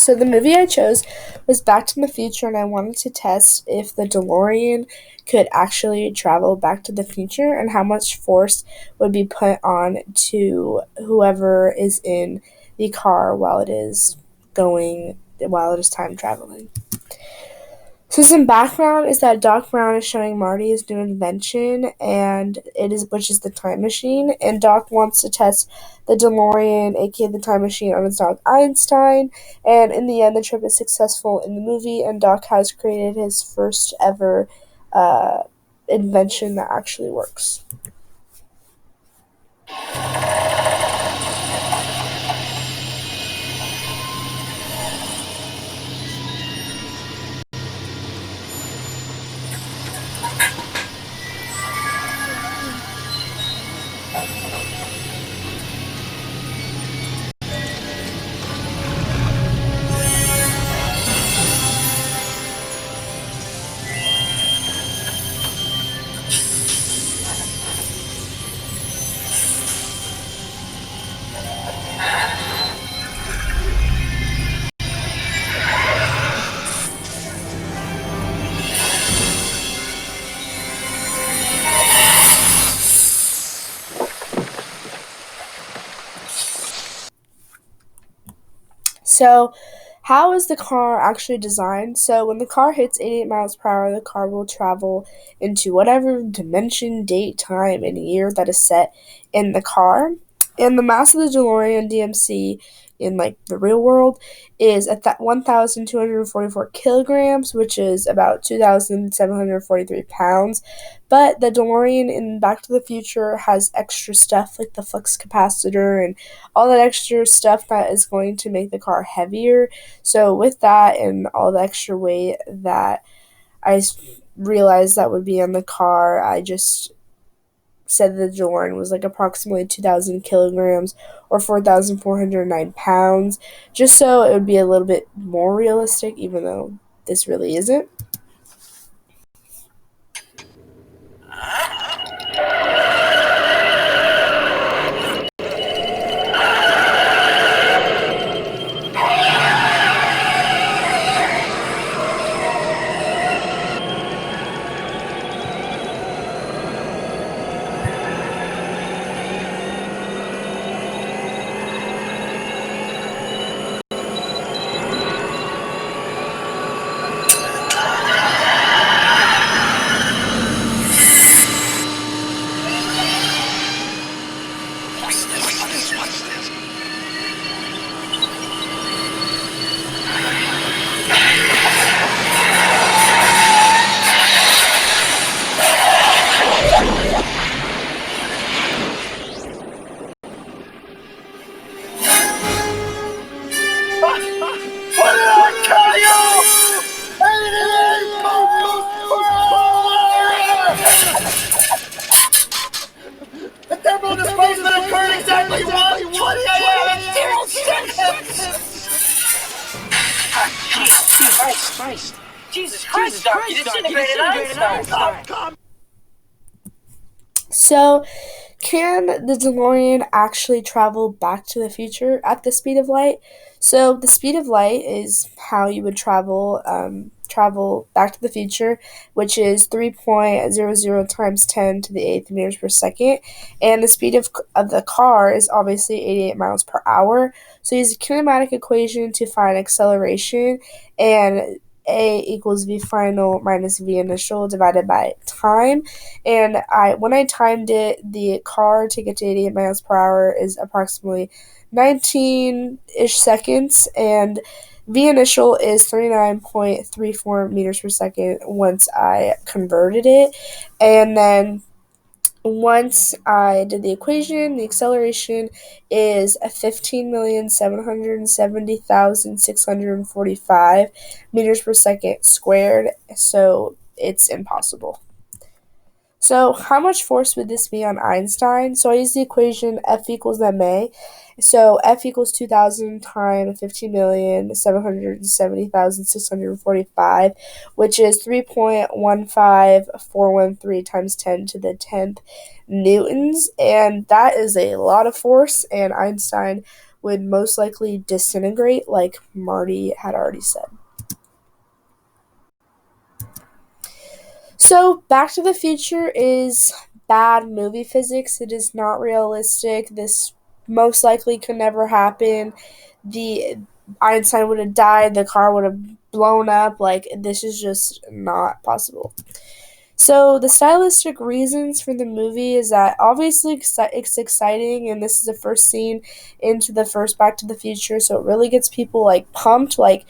So the movie I chose was Back to the Future, and I wanted to test if the DeLorean could actually travel back to the future and how much force would be put on to whoever is in the car while it is time traveling. So some background is that Doc Brown is showing Marty his new invention, which is the time machine, and Doc wants to test the DeLorean, aka the time machine, on his dog Einstein, and in the end, the trip is successful in the movie, and Doc has created his first ever uh, invention that actually works. So, how is the car actually designed? So, when the car hits 88 miles per hour, the car will travel into whatever dimension, date, time, and year that is set in the car. And the mass of the DeLorean DMC in the real world is at that 1,244 kilograms, which is about 2,743 pounds. But the DeLorean in Back to the Future has extra stuff like the flux capacitor and all that extra stuff that is going to make the car heavier. So with that and all the extra weight that I realized that would be on the car, I just said the DeLorean was approximately 2,000 kilograms or 4,409 pounds, just so it would be a little bit more realistic, even though this really isn't. What did I tell you? The thermal displacement occurred exactly 1:20 a.m. and 0 seconds! Jesus Christ. Jesus Christ, Doc, you disintegrated Einstein! So, can the DeLorean actually travel back to the future at the speed of light? So, the speed of light is how you would travel back to the future, which is 3.00 times 10 to the 8th meters per second. And the speed of the car is obviously 88 miles per hour. So, use a kinematic equation to find acceleration, and a equals v final minus v initial divided by time. And when I timed it, the car to get to 88 miles per hour is approximately 19-ish seconds, and v initial is 39.34 meters per second once I converted it. And then once I did the equation, the acceleration is 15,770,645 meters per second squared, so it's impossible. So how much force would this be on Einstein? So I use the equation F equals ma. So F equals 2,000 times 15,770,645, which is 3.15413 times 10 to the 10th newtons. And that is a lot of force, and Einstein would most likely disintegrate, like Marty had already said. So, Back to the Future is bad movie physics. It is not realistic. This most likely could never happen. The Einstein would have died. The car would have blown up. Like, this is just not possible. So, the stylistic reasons for the movie is that obviously it's exciting, and this is the first scene into the first Back to the Future, so it really gets people like pumped. Like,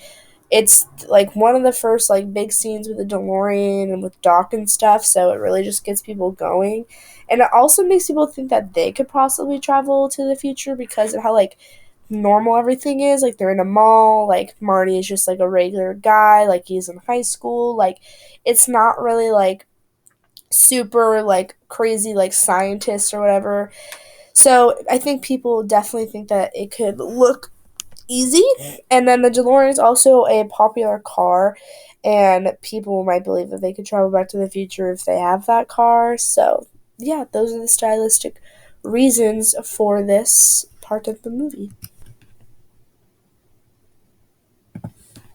it's like one of the first like big scenes with the DeLorean and with Doc and stuff, so it really just gets people going. And it also makes people think that they could possibly travel to the future because of how like normal everything is. Like they're in a mall, like Marty is just like a regular guy, like he's in high school. Like it's not really like super like crazy like scientists or whatever. So I think people definitely think that it could look easy. And then the DeLorean is also a popular car, and people might believe that they could travel back to the future if they have that car. So, yeah, those are the stylistic reasons for this part of the movie.